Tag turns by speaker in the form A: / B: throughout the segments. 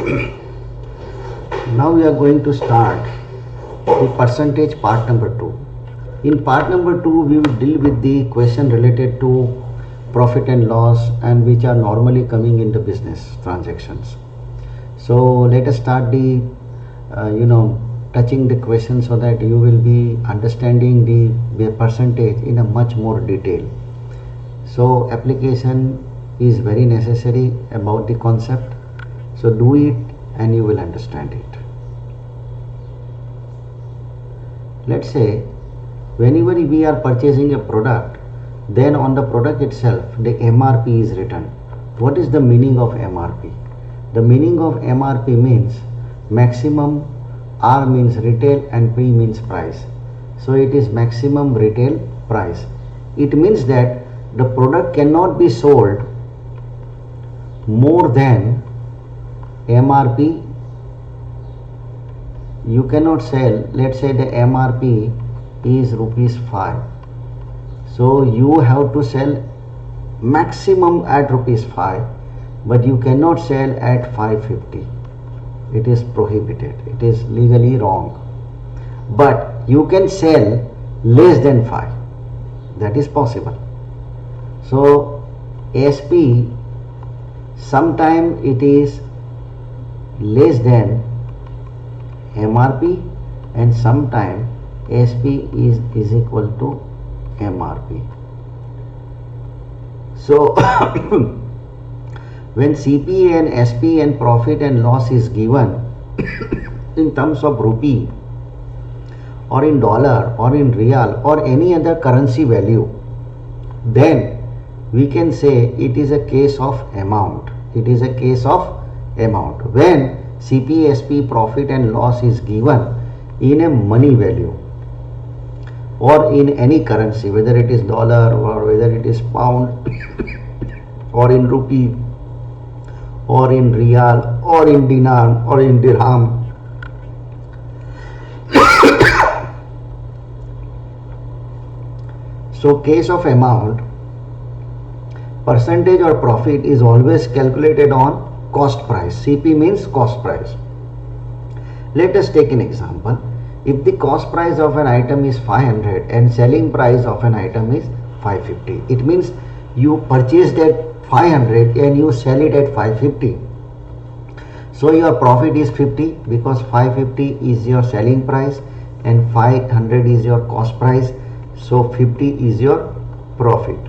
A: Now we are going to start the percentage part number 2. In part number 2 we will deal with the question related to profit and loss and which are normally coming in the business transactions. So let us start the touching the question so that you will be understanding the percentage in a much more detail. So application is very necessary about the concept. So do it and you will understand it. Let's say whenever we are purchasing a product, then on the product itself the MRP is written. What is the meaning of MRP? The meaning of MRP means maximum, R means retail and P means price. So it is maximum retail price. It means that the product cannot be sold more than MRP. You cannot sell, let's say the MRP is rupees 5. So you have to sell maximum at rupees 5, but you cannot sell at 550. It is prohibited. It is legally wrong. But you can sell less than 5. That is possible. So SP sometime it is less than MRP and sometime SP is equal to MRP. So when CP and SP and profit and loss is given in terms of rupee or in dollar or in real or any other currency value, then we can say it is a case of amount. It is a case of amount. When CP, SP, profit and loss is given in a money value or in any currency, whether it is dollar or whether it is pound or in rupee or in real or in dinar or in dirham. So case of amount, percentage or profit is always calculated on cost price. CP means cost price. Let us take an example. If the cost price of an item is 500 and selling price of an item is 550, it means you purchased at 500 and you sell it at 550. So your profit is 50 because 550 is your selling price and 500 is your cost price. So 50 is your profit.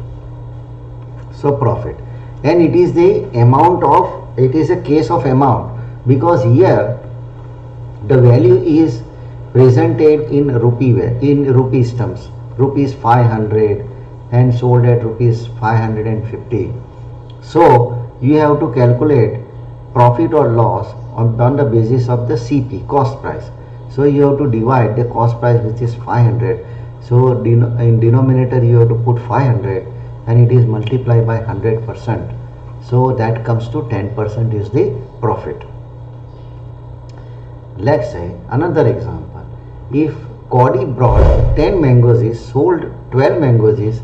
A: So profit, and it is the amount of, it is a case of amount because here the value is presented in rupees terms, rupees 500 and sold at rupees 550. So you have to calculate profit or loss on the basis of the CP, cost price. So you have to divide the cost price, which is 500. So in denominator you have to put 500 and it is multiplied by 100%. So that comes to 10% is the profit. Let's say another example. If Cody brought 10 mangoes is sold 12 mangoes is,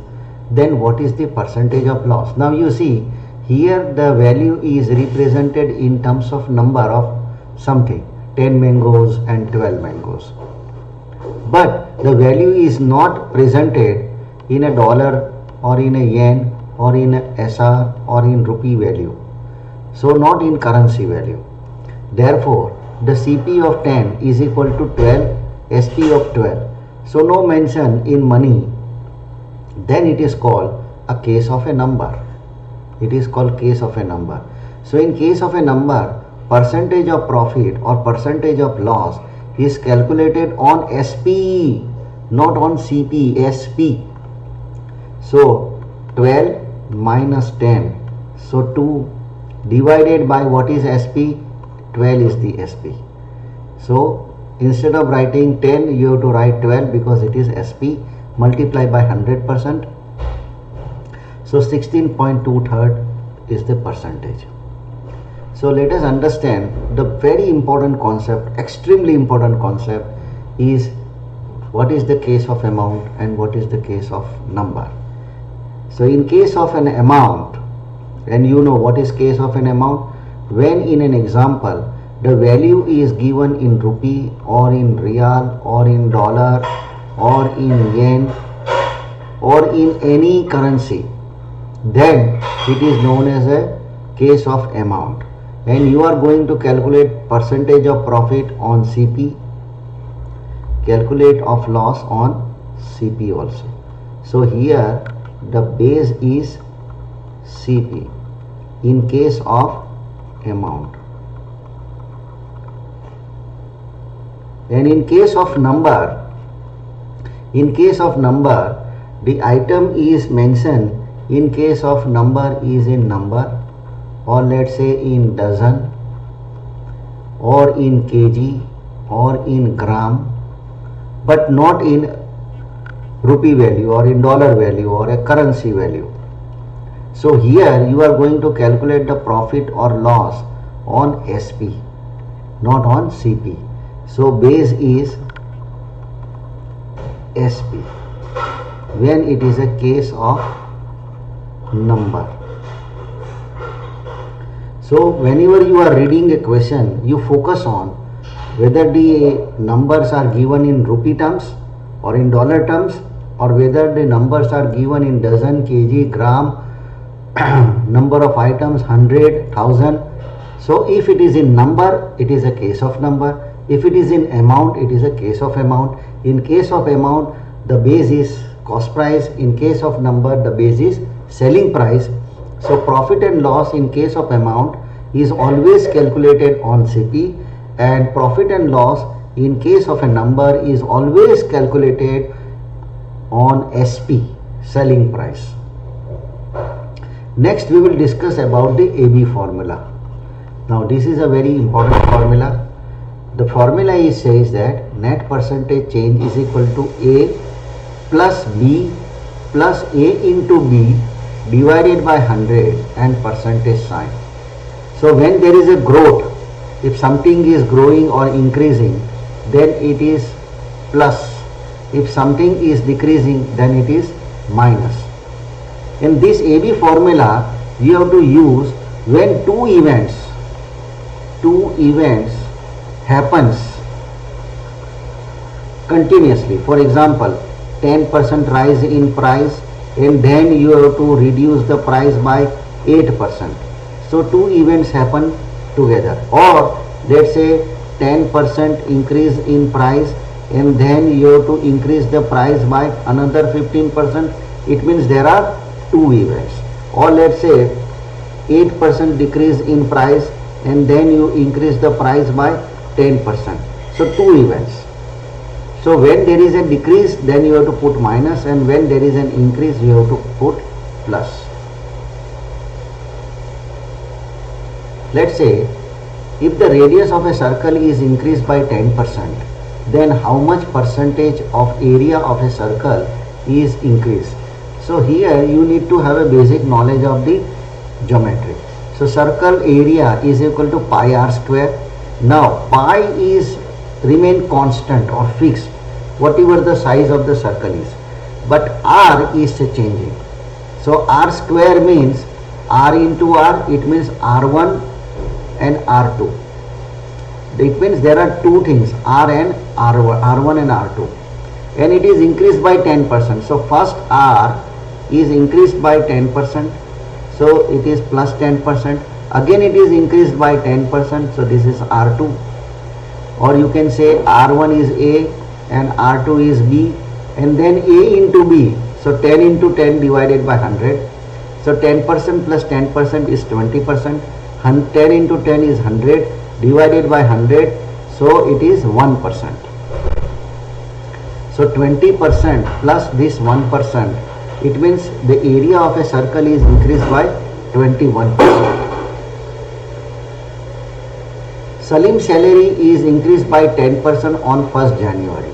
A: then what is the percentage of loss? Now you see here the value is represented in terms of number of something, 10 mangoes and 12 mangoes. But the value is not presented in a dollar or in a yen or in a SR or in rupee value. So not in currency value. Therefore, the CP of 10 is equal to 12, SP of 12. So no mention in money. Then it is called a case of a number. It is called case of a number. So in case of a number, percentage of profit or percentage of loss is calculated on SP, not on CP, SP. So 12 minus 10. So 2 divided by what is SP? 12 is the SP. So instead of writing 10, you have to write 12 because it is SP, multiplied by 100%. So 16.23 is the percentage. So let us understand the very important concept, extremely important concept is what is the case of amount and what is the case of number. So in case of an amount, and you know what is case of an amount, when in an example the value is given in rupee or in real or in dollar or in yen or in any currency, then it is known as a case of amount, and you are going to calculate percentage of profit on CP, calculate of loss on CP also. So here the base is CP in case of amount, and in case of number, the item is mentioned in case of number is in number, or let's say in dozen, or in kg, or in gram, but not in rupee value or in dollar value or a currency value. So here you are going to calculate the profit or loss on SP, not on CP. So base is SP when it is a case of number. So whenever you are reading a question, you focus on whether the numbers are given in rupee terms or in dollar terms, or whether the numbers are given in dozen, kg, gram, number of items, 100, 1000. So if it is in number, it is a case of number. If it is in amount, it is a case of amount. In case of amount, the base is cost price. In case of number, the base is selling price. So profit and loss in case of amount is always calculated on CP, and profit and loss in case of a number is always calculated on SP, selling price. Next we will discuss about the AB formula. Now this is a very important formula. The formula says that net percentage change is equal to A plus B plus A into B divided by 100 and percentage sign. So when there is a growth, if something is growing or increasing, then it is plus. If something is decreasing, then it is minus. In this AB formula, you have to use when two events happens continuously. For example, 10% rise in price, and then you have to reduce the price by 8%. So two events happen together. Or let's say 10% increase in price, and then you have to increase the price by another 15%. It means there are two events. Or let's say 8% decrease in price, and then you increase the price by 10%. So two events. So when there is a decrease, then you have to put minus, and when there is an increase, you have to put plus. Let's say if the radius of a circle is increased by 10%, then how much percentage of area of a circle is increased? So here you need to have a basic knowledge of the geometry. So circle area is equal to pi r square. Now pi is remain constant or fixed whatever the size of the circle is, but r is changing. So r square means r into r, it means r1 and r2. It means there are two things, r and r1 and r2, and it is increased by 10%. So first r is increased by 10%, so it is plus 10%. Again it is increased by 10%, so this is r2. Or you can say r1 is a and r2 is b, and then a into b. So 10 into 10 divided by 100. So 10% plus 10% is 20%. 10 into 10 is 100 divided by 100, so it is 1%. So 20% plus this 1%, it means the area of a circle is increased by 21%. Salim's salary is increased by 10% on 1st January,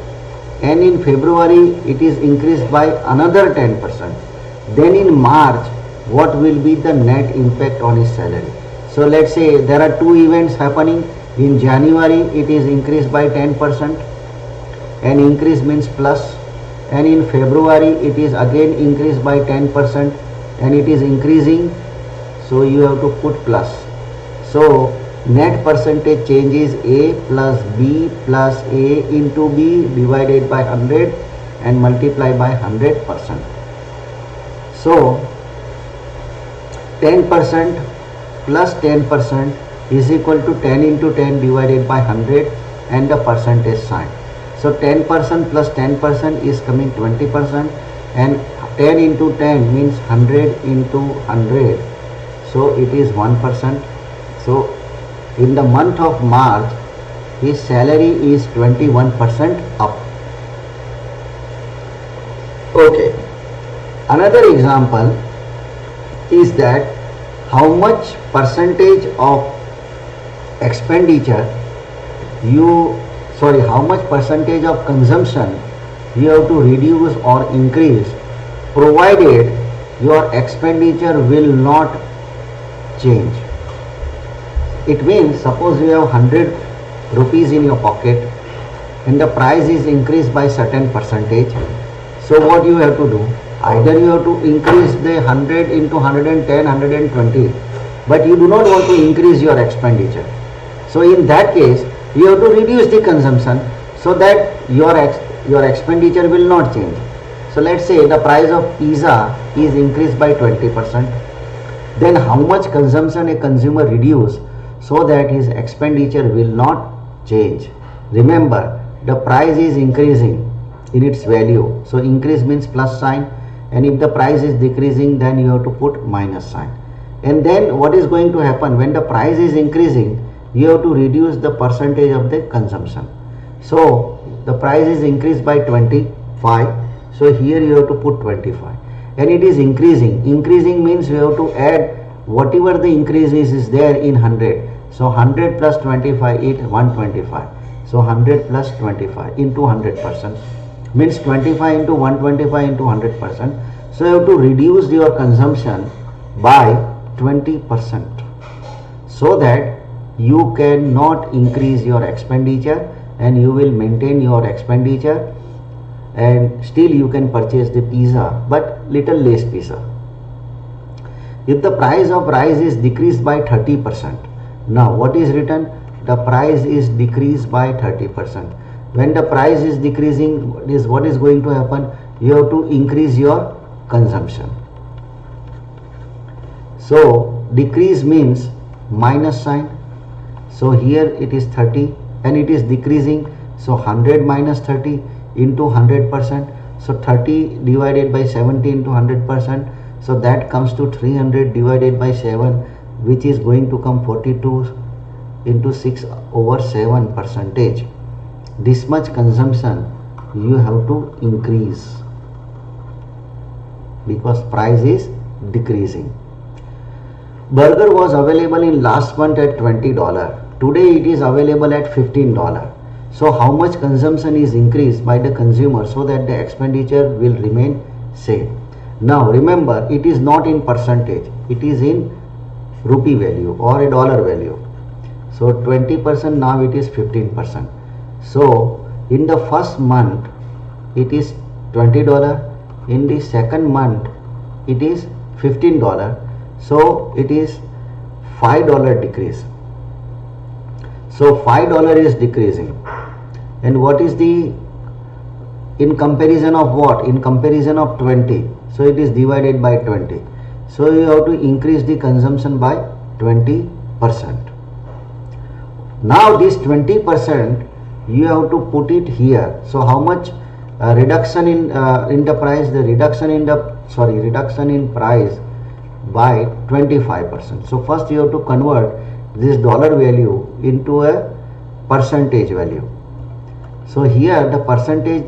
A: and in February it is increased by another 10%. Then in March, what will be the net impact on his salary? So let's say there are two events happening. In January it is increased by 10%, and increase means plus, and in February it is again increased by 10% and it is increasing, so you have to put plus. So net percentage change is A plus B plus A into B divided by 100 and multiply by 100%. So 10% plus 10% is equal to 10 into 10 divided by 100 and the percentage sign. So 10% plus 10% is coming 20% and 10 into 10 means 100 into 100. So it is 1%. So in the month of March, his salary is 21% up. Okay. Another example is that how much percentage of expenditure how much percentage of consumption you have to reduce or increase provided your expenditure will not change. It means suppose you have 100 rupees in your pocket and the price is increased by certain percentage. So what you have to do? Either you have to increase the 100 into 110, 120, but you do not want to increase your expenditure. So in that case, you have to reduce the consumption so that your expenditure will not change. So let's say the price of pizza is increased by 20%. Then how much consumption a consumer reduce so that his expenditure will not change? Remember, the price is increasing in its value. So increase means plus sign, and if the price is decreasing, then you have to put minus sign. And then what is going to happen when the price is increasing? You have to reduce the percentage of the consumption. So the price is increased by 25. So here you have to put 25. And it is increasing. Increasing means you have to add whatever the increase is there in 100. So 100 plus 25 is 125. So 100 plus 25 into 100% means 25 into 125 into 100%. So you have to reduce your consumption by 20% so that you cannot increase your expenditure and you will maintain your expenditure, and still you can purchase the pizza but little less pizza. If the price of rice is decreased by 30%, now what is written? The price is decreased by 30%. When the price is decreasing, what is going to happen? You have to increase your consumption. So decrease means minus sign. So here it is 30 and it is decreasing. So 100 minus 30 into 100%. So 30 divided by 70 into 100%. So that comes to 300 divided by 7, which is going to come 42 into 6 over 7 percentage. This much consumption you have to increase because price is decreasing. Burger was available in last month at $20. Today it is available at $15. So how much consumption is increased by the consumer so that the expenditure will remain same? Now remember, it is not in percentage, it is in rupee value or a dollar value. So 20%, now it is 15%. So in the first month it is $20, in the second month it is $15. So it is $5 decrease. So $5 is decreasing. And what is the, in comparison of what? In comparison of 20. So it is divided by 20. So you have to increase the consumption by 20%. Now this 20% you have to put it here. So how much reduction in the price? The reduction in price by 25%. So first you have to convert this dollar value into a percentage value. So here the percentage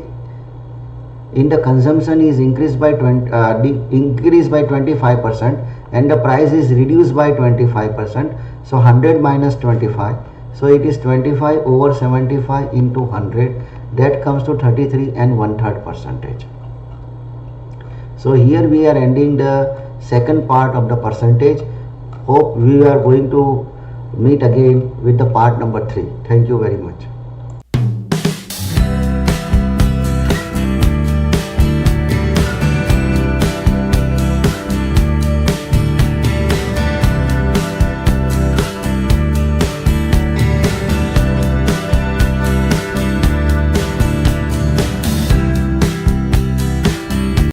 A: in the consumption is increased by 25% and the price is reduced by 25%. So 100 minus 25. So it is 25 over 75 into 100. That comes to 33 and 1/3 percentage. So here we are ending the second part of the percentage. Hope we are going to meet again with the part number 3. Thank you very much.